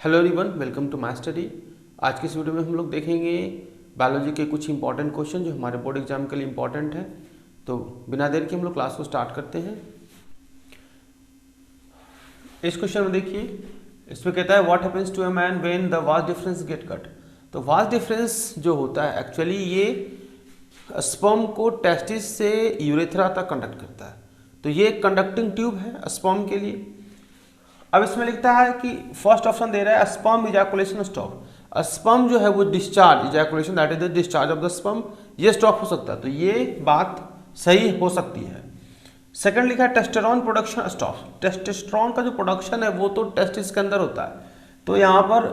Hello everyone, welcome to my study. आज की इस वीडियो में हम लोग देखेंगे बायोलॉजी के कुछ इंपॉर्टेंट क्वेश्चन जो हमारे बोर्ड एग्जाम के लिए इंपॉर्टेंट है। तो बिना देर के हम लोग क्लास को स्टार्ट करते हैं। इस क्वेश्चन में देखिए, इसमें कहता है what happens to a man when the vas deferens get cut. तो वास डिफरेंस जो होता है एक्चुअली ये स्पर्म को टेस्टिस से यूरेथ्रा तक कंडक्ट करता है। तो ये एक कंडक्टिंग ट्यूब है स्पर्म के लिए। अब इसमें लिखता है कि फर्स्ट ऑप्शन दे रहा है स्पर्म इजैकुलेशन स्टॉप। स्पर्म जो है वो discharge, ejaculation that is the discharge of the sperm, ये स्टॉप हो सकता है। तो ये बात सही हो सकती है। सेकंड लिखा है टेस्टोस्टेरोन प्रोडक्शन स्टॉप। टेस्टोस्टेरोन का जो प्रोडक्शन है वो तो टेस्टिस के अंदर होता है, तो यहाँ पर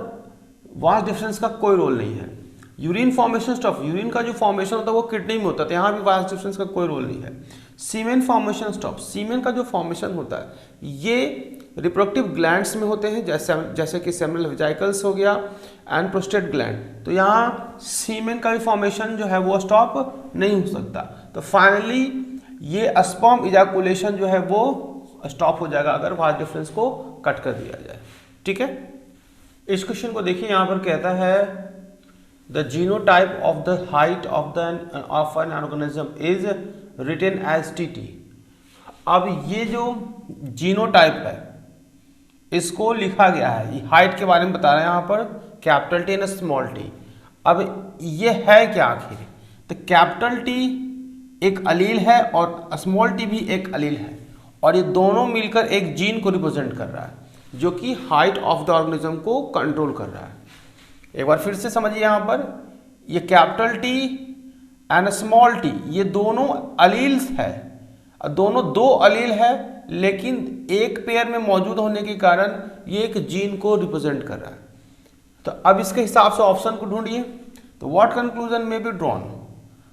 वास डिफरेंस का कोई रोल नहीं है। यूरिन फॉर्मेशन स्टॉप, यूरिन का जो फॉर्मेशन होता है वो किडनी में होता है, तो यहाँ भी वास डिफरेंस का कोई रोल नहीं है। सीमेन फॉर्मेशन स्टॉप, सीमेन का जो फॉर्मेशन होता है ये रिप्रोडक्टिव ग्लैंड्स में होते हैं, जैसे कि सेमिनल वेसिकल्स हो गया एंड प्रोस्टेट ग्लैंड। तो यहाँ सीमेन का भी फॉर्मेशन जो है वो स्टॉप नहीं हो सकता। तो फाइनली ये स्पर्म इजैकुलेशन जो है वो स्टॉप हो जाएगा अगर वास डिफरेंस को कट कर दिया जाए। ठीक है, इस क्वेश्चन को देखिए, यहाँ पर कहता है the genotype of the height of an organism is written as T. अब ये जो जीनोटाइप है इसको लिखा गया है, हाइट के बारे में बता रहे हैं यहाँ पर, capital T and small T. अब ये है क्या आखिर? तो कैपिटल टी एक अलील है और स्मॉल टी भी एक अलील है, और ये दोनों मिलकर एक जीन को रिप्रेजेंट कर रहा है जो कि हाइट ऑफ द ऑर्गेनिज्म को कंट्रोल कर रहा है। एक बार फिर से समझिए, यहाँ पर ये capital T and small T ये दोनों अलील्स है, दोनों दो अलील है, लेकिन एक पेयर में मौजूद होने के कारण ये एक जीन को रिप्रेजेंट कर रहा है। तो अब इसके हिसाब से ऑप्शन को ढूंढिए। तो व्हाट कंक्लूजन में बी ड्रॉन।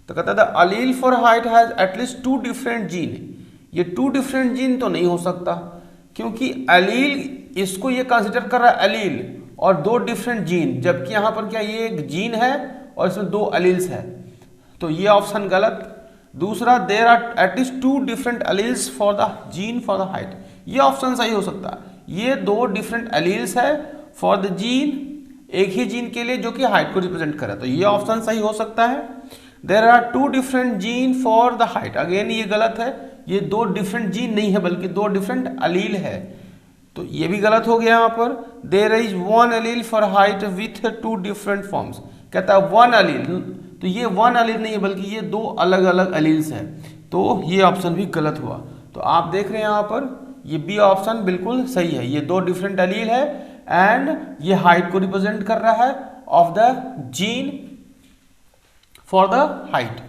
तो कहता था allele for height has at least 2 different gene. ये 2 डिफरेंट जीन तो नहीं हो सकता, क्योंकि अलील इसको ये कंसिडर कर रहा है अलील और 2 डिफरेंट जीन, जबकि यहाँ पर क्या ये एक जीन है और इसमें 2 अलील्स है। तो ये ऑप्शन गलत। दूसरा, there are at least 2 different alleles for the gene for the height, ये ऑप्शन सही हो सकता है। ये 2 डिफरेंट अलील्स है फॉर द जीन, एक ही जीन के लिए जो कि हाइट को रिप्रेजेंट करे, तो ये ऑप्शन सही हो सकता है। There are 2 different gene for the height, again ये गलत है, ये 2 डिफरेंट जीन नहीं है बल्कि 2 डिफरेंट अलील है, तो ये भी गलत हो गया यहाँ पर। There is 1 allele for height with 2 different forms, कहता है 1 अलील, तो ये 1 अलील नहीं है बल्कि ये 2 अलग अलग अलील्स हैं, तो ये ऑप्शन भी गलत हुआ। तो आप देख रहे हैं यहाँ पर ये बी ऑप्शन बिल्कुल सही है, ये 2 डिफरेंट अलील है एंड ये हाइट को रिप्रेजेंट कर रहा है of the gene for the height.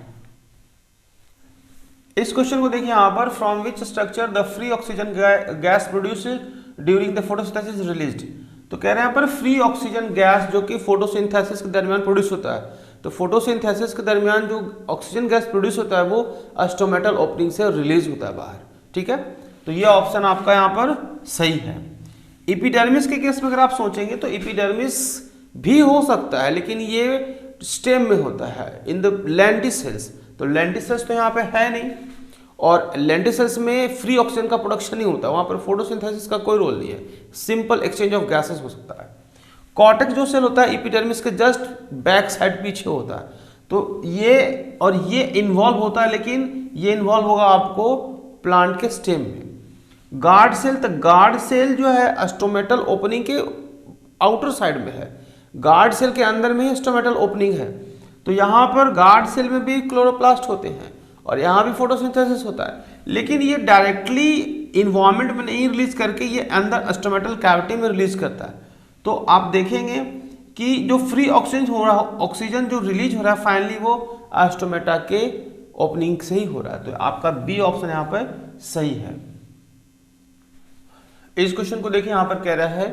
इस क्वेश्चन को देखिए यहाँ पर, from which structure the free oxygen gas produced during the photosynthesis released. तो कह रहे हैं यहाँ पर फ्री ऑक्सीजन गैस जो कि फोटोसिंथेसिस के दरमियान प्रोड्यूस होता है। तो फोटोसिंथेसिस के दरमियान जो ऑक्सीजन गैस प्रोड्यूस होता है वो स्टोमेटल ओपनिंग से रिलीज होता है बाहर। ठीक है, तो ये ऑप्शन आपका यहाँ पर सही है। एपिडर्मिस के केस में अगर आप सोचेंगे तो एपिडर्मिस भी हो सकता है, लेकिन ये स्टेम में होता है इन द लेंटिसेल्स। तो लेंटिसेल्स तो यहाँ पे है नहीं, और लेंटिसेल्स में फ्री ऑक्सीजन का प्रोडक्शन नहीं होता, वहाँ पर फोटोसिंथेसिस का कोई रोल नहीं है, सिंपल एक्सचेंज ऑफ गैसेस हो सकता है। कॉर्टेक्स जो सेल होता है एपिडर्मिस के जस्ट बैक साइड पीछे होता है, तो ये इन्वॉल्व होता है, लेकिन ये इन्वॉल्व होगा आपको प्लांट के स्टेम में। गार्ड सेल, तो गार्ड सेल जो है स्टोमेटल ओपनिंग के आउटर साइड में है, गार्ड सेल के अंदर में ही स्टोमेटल ओपनिंग है, तो यहाँ पर गार्ड सेल में भी क्लोरोप्लास्ट होते हैं और यहाँ भी फोटोसिंथेसिस होता है, लेकिन ये डायरेक्टली इन्वायरमेंट में नहीं रिलीज करके ये अंदर स्टोमेटल कैविटी में रिलीज करता है। तो आप देखेंगे कि जो फ्री ऑक्सीजन हो रहा है, ऑक्सीजन जो रिलीज हो रहा है फाइनली वो स्टोमेटा के ओपनिंग से ही हो रहा है, तो आपका बी ऑप्शन यहाँ पर सही है। इस क्वेश्चन को देखिए, यहाँ पर कह रहा है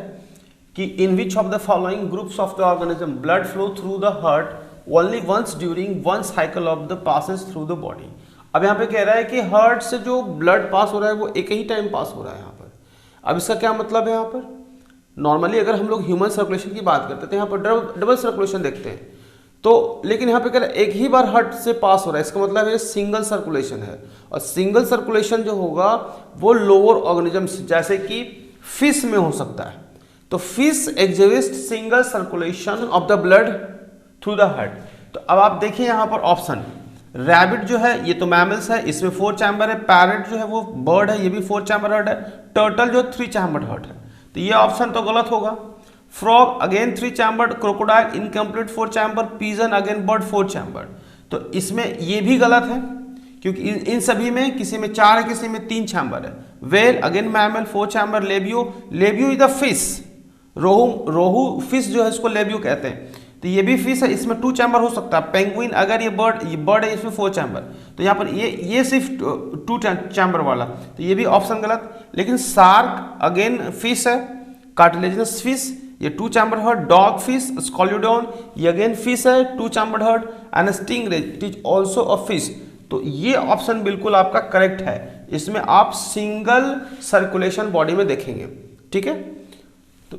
कि in which of the following groups of the organism blood flow through the heart only once during one cycle of the passes through the body. अब यहाँ पे कह रहा है कि हार्ट से जो ब्लड पास हो रहा है वो एक ही टाइम पास हो रहा है यहाँ पर। अब इसका क्या मतलब है? यहाँ पर नॉर्मली अगर हम लोग ह्यूमन सर्कुलेशन की बात करते थे, यहाँ पर डबल सर्कुलेशन देखते हैं, तो लेकिन यहाँ पे कह रहा है एक ही बार हार्ट से पास हो रहा है, इसका मतलब है सिंगल सर्कुलेशन है, और सिंगल सर्कुलेशन जो होगा वो लोअर ऑर्गेनिजम्स जैसे कि फिश में हो सकता है। तो fish exhibit single circulation of the blood through the heart. तो अब आप देखिए यहाँ पर ऑप्शन, रैबिट जो है ये तो मैमल्स है, इसमें 4 चैम्बर है, पैरेट जो है वो बर्ड है, ये भी 4 चैम्बर हार्ट है, टर्टल जो 3 चैम्बर हार्ट है, तो ये ऑप्शन तो गलत होगा। Frog again 3 chamber, crocodile incomplete 4 chamber, pigeon again bird 4 chamber, तो इसमें ये भी गलत है क्योंकि इन सभी में किसी में 4 है, किसी में 3 चैम्बर है। Well again mammal 4 chamber, labio, labio is the fish, rohu fish जो है इसको लेबियो कहते हैं, तो ये भी फिश है, इसमें 2 चैम्बर हो सकता है। पेंगुइन अगर ये बर्ड है इसमें 4 चैम्बर, तो यहाँ पर ये सिर्फ 2 चैम्बर वाला, तो ये भी ऑप्शन गलत। लेकिन शार्क अगेन फिश है, कार्टिलेजिनस फिश, ये 2 चैम्बर हार्ट, डॉग फिश, स्कॉल्यूडॉन ये अगेन फिश है 2 chamber heart, and stingray it is also a fish, तो ये ऑप्शन बिल्कुल आपका करेक्ट है। इसमें आप सिंगल सर्कुलेशन बॉडी में देखेंगे, ठीक है। तो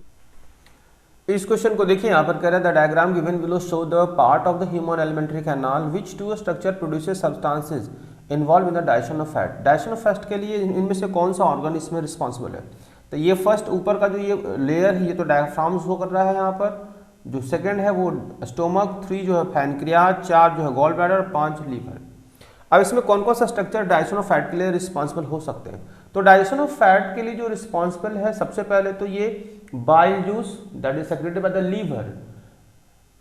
इस क्वेश्चन को देखिए, यहाँ पर कह रहा है the diagram given below show the part of the human alimentary canal which two structure produces substances involve in the digestion of fat. Digestion of fat के लिए इनमें से कौन सा ऑर्गन इसमें रिस्पॉन्सिबल है? तो ये फर्स्ट ऊपर का जो ये लेयर है ये तो डायफ्राम शो कर रहा है यहाँ पर, जो सेकंड है वो स्टोमक, 3 जो है पैनक्रियाज, 4 जो है गॉल ब्लैडर, 5 लीवर। अब इसमें कौन कौन सा स्ट्रक्चर डाइजेशन ऑफ फैट के लिए रिस्पॉन्सिबल हो सकते हैं? तो डाइजेशन ऑफ फैट के लिए जो रिस्पॉन्सिबल है सबसे पहले तो ये bile juice that is secreted by the liver,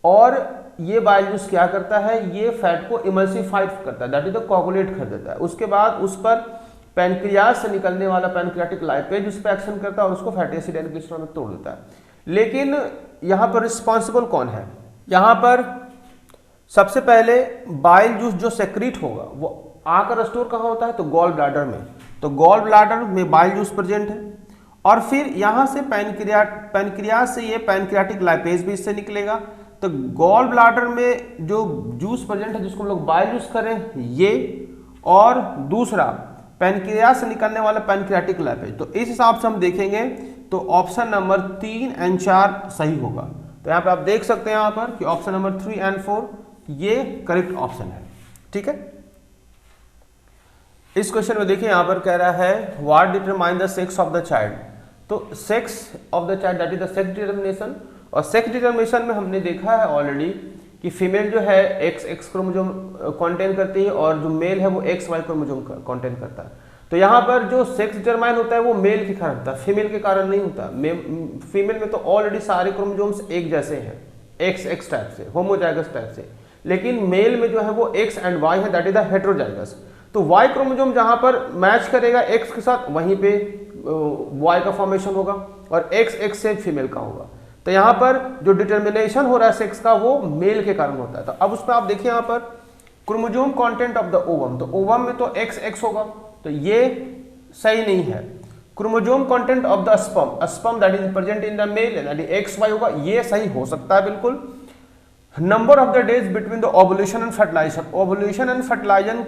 और ये बाइल जूस क्या करता है, ये फैट को इमल्सिफाइड करता है, दैट इज द कोगुलेट कर देता है। उसके बाद उस पर पैनक्रियाज से निकलने वाला पैनक्रियाटिक लाइपेज उस पर एक्शन करता है और उसको फैटी एसिड एंड ग्लिसरॉल में तोड़ देता है। लेकिन यहाँ पर रिस्पॉन्सिबल कौन है? यहाँ पर सबसे पहले बाइल जूस जो सेक्रीट होगा वो आकर स्टोर कहाँ होता है? तो गॉल ब्लैडर में, तो गॉल ब्लैडर में बाइल जूस प्रेजेंट है, और फिर यहाँ से पैनक्रियाज से ये पैनक्रियाटिक लाइपेज भी इससे निकलेगा। तो गॉल ब्लैडर में जो जूस प्रेजेंट है जिसको हम लोग बाइल जूस करें ये, और दूसरा पैनक्रियाज से निकलने वाला पैनक्रियाटिक लाइपेज। तो इस हिसाब से हम देखेंगे तो ऑप्शन नंबर 3 और 4 सही होगा। तो यहाँ पे आप देख सकते हैं यहाँ पर कि ऑप्शन नंबर 3 और 4 ये करेक्ट ऑप्शन है, ठीक है। इस क्वेश्चन में देखिए यहाँ पर कह रहा है what determine the sex of the child. तो sex of the child that is the sex determination, और सेक्स डिटर्मिनेशन में हमने देखा है ऑलरेडी कि फीमेल जो है XX क्रोमोसोम कंटेन करती है और जो मेल है वो XY क्रोमोसोम कंटेन करता है। तो यहाँ पर जो सेक्स डिटरमाइन होता है वो मेल के कारण होता है, फीमेल के कारण नहीं होता। फीमेल में तो ऑलरेडी सारे क्रोमोसोम्स एक जैसे हैं, XX टाइप से, होमोजाइगस टाइप से, लेकिन मेल में जो है वो X एंड Y है, दैट इज द हेटेरोजाइगस। तो Y क्रोमोसोम जहां पर मैच करेगा X के साथ वहीं पे Y का फॉर्मेशन होगा और XX से फीमेल का होगा। तो यहाँ पर जो डिटर्मिनेशन हो रहा है सेक्स का वो मेल के कारण होता है। तो अब उसमें आप देखिए यहाँ पर chromosome content of the ovum, तो ओवम में तो XX होगा, तो ये सही नहीं है। Chromosome content of the sperm that is present in the male that is XY होगा, ये सही हो सकता है बिल्कुल। Number of the days between the ovulation and fertilisation, ovulation and fertilisation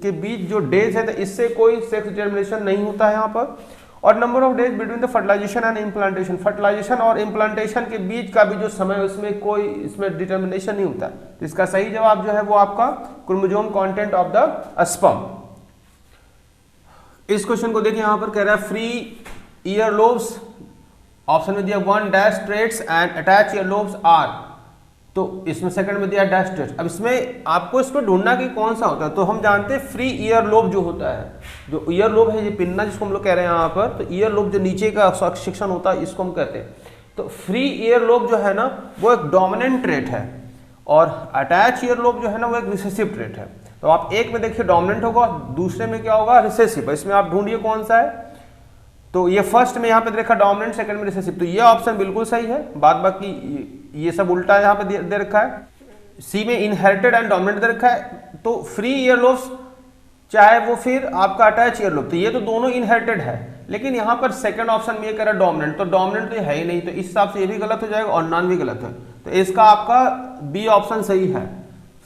के बीच जो डेज है तो इससे कोई सेक्स डिटर्मिनेशन नहीं होता है यहाँ पर। और number of days between the fertilisation and implantation, fertilisation और इम्प्लांटेशन के बीच का भी जो समय है उसमें कोई इसमें डिटर्मिनेशन नहीं होता। तो इसका सही जवाब जो है वो आपका chromosome content of the sperm. इस क्वेश्चन को देखिए यहाँ पर कह रहा है फ्री ईयरलोब्स, ऑप्शन में दिया 1 dash traits and attach earlobes are, तो इसमें सेकंड में दिया डैश ट्रेट्स। अब इसमें आपको इसको ढूंढना कि कौन सा होता है, तो हम जानते हैं फ्री ईयर लोब जो होता है, जो ईयर लोब है ये पिन्ना जिसको हम लोग कह रहे हैं यहाँ पर, तो ईयर लोब जो नीचे का सेक्शन होता है इसको हम कहते हैं। तो फ्री ईयर लोब जो है ना वो एक डोमिनेंट ट्रेट है, और अटैच ईयर लोब जो है ना वो एक रिसेसिव ट्रेट है। तो आप एक में देखिए डोमिनेंट होगा, दूसरे में क्या होगा रिसेसिव, इसमें आप ढूंढिए कौन सा है। तो ये फर्स्ट में यहाँ पे देखा डोमिनेंट, सेकंड में रिसेसिव, तो ये ऑप्शन बिल्कुल सही है। बाद बाकी ये सब उल्टा यहाँ पे दे रखा है। सी में इनहेरिटेड एंड डोमिनेंट दे रखा है, तो फ्री ईयरलोब्स चाहे वो फिर आपका अटैच ईयरलोब, तो ये तो दोनों इनहेरिटेड है, लेकिन यहाँ पर सेकंड ऑप्शन में ये कह रहा है डोमिनेंट, तो डोमिनेंट तो है ही नहीं, तो इस हिसाब से ये भी गलत हो जाएगा और नॉन भी गलत है। तो इसका आपका बी ऑप्शन सही है।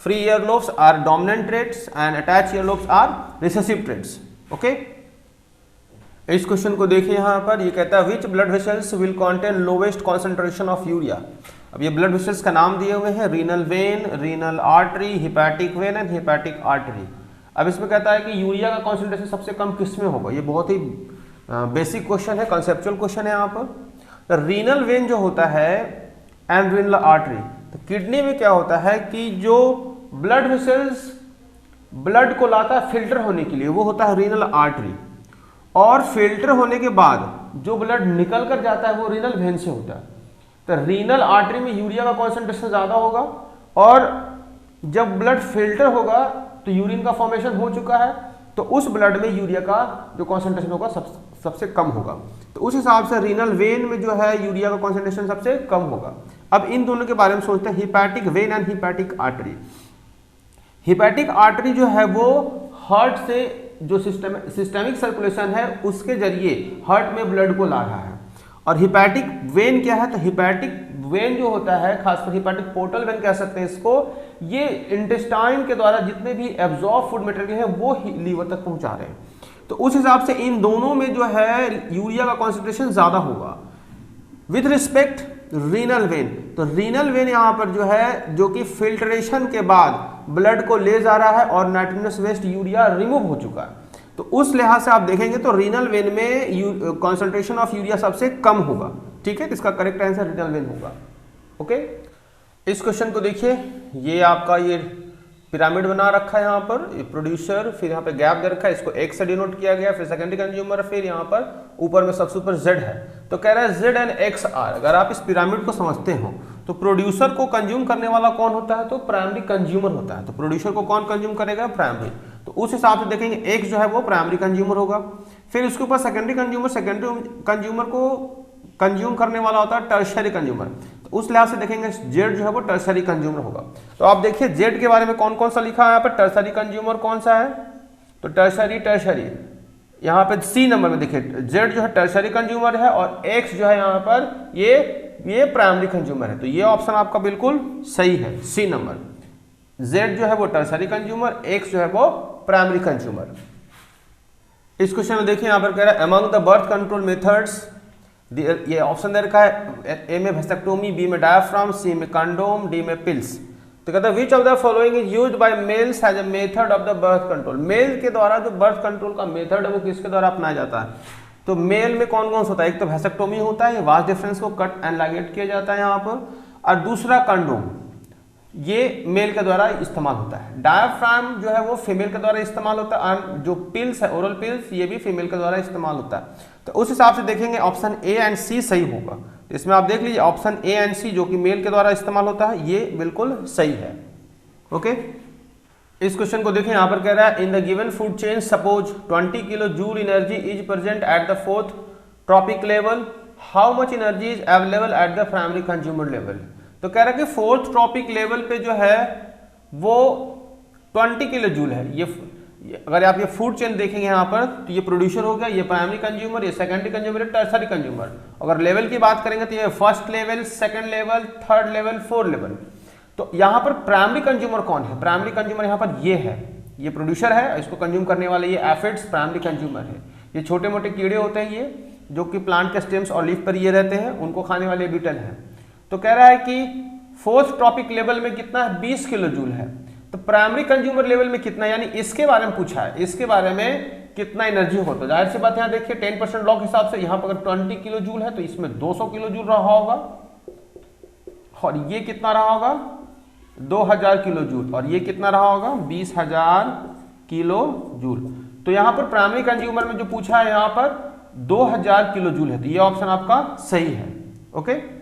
Free earlobes are dominant traits and attach earlobes are recessive traits. Okay, इस क्वेश्चन को देखिए यहाँ पर, ये कहता है which blood vessels will contain lowest concentration of urea. अब ये ब्लड वेसल्स का नाम दिए हुए हैं, renal vein, renal artery, hepatic vein and hepatic artery. अब इसमें कहता है कि यूरिया का कॉन्सेंट्रेशन सबसे कम किस में होगा। ये बहुत ही बेसिक क्वेश्चन है, कंसेप्चुअल क्वेश्चन है यहाँ पर। तो रीनल वेन जो होता है एंड रीनल आर्टरी, तो किडनी में क्या होता है कि जो ब्लड वेसल्स ब्लड को लाता है फिल्टर होने के लिए वो होता है रीनल आर्टरी, और फिल्टर होने के बाद जो ब्लड निकल कर जाता है वो रीनल वेन से होता है। तो रीनल आर्टरी में यूरिया का कॉन्सेंट्रेशन ज़्यादा होगा, और जब ब्लड फिल्टर होगा तो यूरिन का फॉर्मेशन हो चुका है, तो उस ब्लड में यूरिया का जो कॉन्सेंट्रेशन होगा सबसे कम होगा। तो उस हिसाब से रीनल वेन में जो है यूरिया का कॉन्सेंट्रेशन सबसे कम होगा। अब इन दोनों के बारे में सोचते हैं, hepatic vein and hepatic artery. Hepatic artery जो है वो हार्ट से जो सिस्टेमिक सर्कुलेशन है उसके जरिए हार्ट में ब्लड को ला रहा है, और हिपैटिक वेन क्या है, तो हिपैटिक वेन जो होता है खासकर हिपैटिक पोर्टल वेन कह सकते हैं इसको, ये इंटेस्टाइन के द्वारा जितने भी एब्जॉर्ब फूड मटेरियल है वो लीवर तक पहुंचा रहे हैं। तो उस हिसाब से इन दोनों में जो है यूरिया का कॉन्सेंट्रेशन ज्यादा होगा। विथ रिस्पेक्ट रीनल वेन, तो रीनल वेन यहाँ पर जो है जो कि फिल्ट्रेशन के बाद ब्लड को ले जा रहा है और नाइट्रोजनस वेस्ट यूरिया रिमूव हो चुका है, तो उस लिहाज से आप देखेंगे तो रीनल वेन में कॉन्सेंट्रेशन ऑफ यूरिया सबसे कम होगा। ठीक है, तो इसका करेक्ट आंसर रीनल वेन होगा। ओके, इस क्वेश्चन को देखिए, ये आपका ये पिरामिड बना रखा है यहाँ पर, ये प्रोड्यूसर, फिर यहाँ पे गैप दे रखा है, इसको एक्स से डिनोट किया गया, फिर सेकेंडरी कंज्यूमर, फिर यहाँ पर ऊपर में सबसे ऊपर जेड है। तो कह रहा है जेड एंड एक्स आर। अगर आप इस पिरामिड को समझते हो तो प्रोड्यूसर को कंज्यूम करने वाला कौन होता है, तो प्राइमरी कंज्यूमर होता है। तो प्रोड्यूसर को कौन कंज्यूम करेगा, प्राइमरी। तो उस हिसाब से देखेंगे एक्स जो है वो प्राइमरी कंज्यूमर होगा। फिर उसके ऊपर सेकेंडरी कंज्यूमर को कंज्यूम करने वाला होता है टर्शरी कंज्यूमर, तो उस लिहाज से देखेंगे जेड जो है वो टर्शरी कंज्यूमर होगा। तो आप देखिए जेड के बारे में कौन कौन सा लिखा है यहाँ पर, टर्शरी कंज्यूमर कौन सा है, तो टर्शरी यहाँ पे सी नंबर में देखिए जेड जो है टर्शरी कंज्यूमर है, और एक्स जो है यहाँ पर ये प्राइमरी कंज्यूमर है। तो ये ऑप्शन आपका बिल्कुल सही है, सी नंबर। जेड जो है वो टर्शरी कंज्यूमर, एक्स जो है वो प्राइमरी कंज्यूमर। इस क्वेश्चन में देखिए यहाँ पर कह रहा है among the birth control methods, ये ऑप्शन दे रखा है, ए में वेस्टेक्टोमी, बी में डायफ्राम, सी में कंडोम, डी में पिल्स। तो कहता है which of the following is used by males as a method of the birth control. Male के द्वारा जो बर्थ कंट्रोल का मेथड है वो किसके द्वारा अपनाया जाता है, तो मेल में कौन कौन सा होता है, एक तो वेस्टेक्टोमी होता है, वास डिफरेंस को कट एंड लाइगेट किया जाता है यहाँ पर, और दूसरा कंडोम, ये मेल के द्वारा इस्तेमाल होता है। डायफ्राम जो है वो फीमेल के द्वारा इस्तेमाल होता है, और जो पिल्स है ओरल पिल्स ये भी फीमेल के द्वारा इस्तेमाल होता है। तो उस हिसाब से देखेंगे ऑप्शन ए एंड सी सही होगा। तो इसमें आप देख लीजिए ऑप्शन ए एंड सी जो कि मेल के द्वारा इस्तेमाल होता है ये बिल्कुल सही है। ओके, इस क्वेश्चन को देखें, यहाँ पर कह रहा है in the given food chain suppose 20 kilo joule energy is present at the 4th trophic level, how much energy is available at the primary consumer level. तो कह रहा है कि 4th ट्रॉपिक लेवल पे जो है वो 20 किलो जूल है। ये अगर आप ये फूड चेन देखेंगे यहाँ पर तो ये प्रोड्यूसर हो गया, ये प्राइमरी कंज्यूमर, ये सेकेंडरी कंज्यूमर, टर्सरी कंज्यूमर। अगर लेवल की बात करेंगे तो ये first level, second level, third level, fourth level. तो यहाँ पर प्राइमरी कंज्यूमर कौन है, प्राइमरी कंज्यूमर यहाँ पर ये है, ये प्रोड्यूसर है, इसको कंज्यूम करने वाले ये एफिड्स प्राइमरी कंज्यूमर है। ये छोटे मोटे कीड़े होते हैं ये जो कि प्लांट के स्टेम्स और लीफ पर ये रहते हैं, उनको खाने वाले बीटल हैं। तो कह रहा है कि 4th ट्रॉपिक लेवल में कितना है, 20 किलो जूल है। तो प्राइमरी कंज्यूमर लेवल में कितना, यानी इसके बारे में पूछा है, इसके बारे में कितना एनर्जी होगा। तो जाहिर सी बात है यहाँ देखिए 10% लॉ के हिसाब से यहाँ पर अगर 20 किलो जूल है तो इसमें 200 किलो जूल रहा होगा, और ये कितना रहा होगा 2000 किलो जूल, और ये कितना रहा होगा 20,000 किलो जूल। तो यहाँ पर प्राइमरी कंज्यूमर में जो पूछा है यहाँ पर 2000 किलो जूल है, तो ये ऑप्शन आपका सही है। ओके।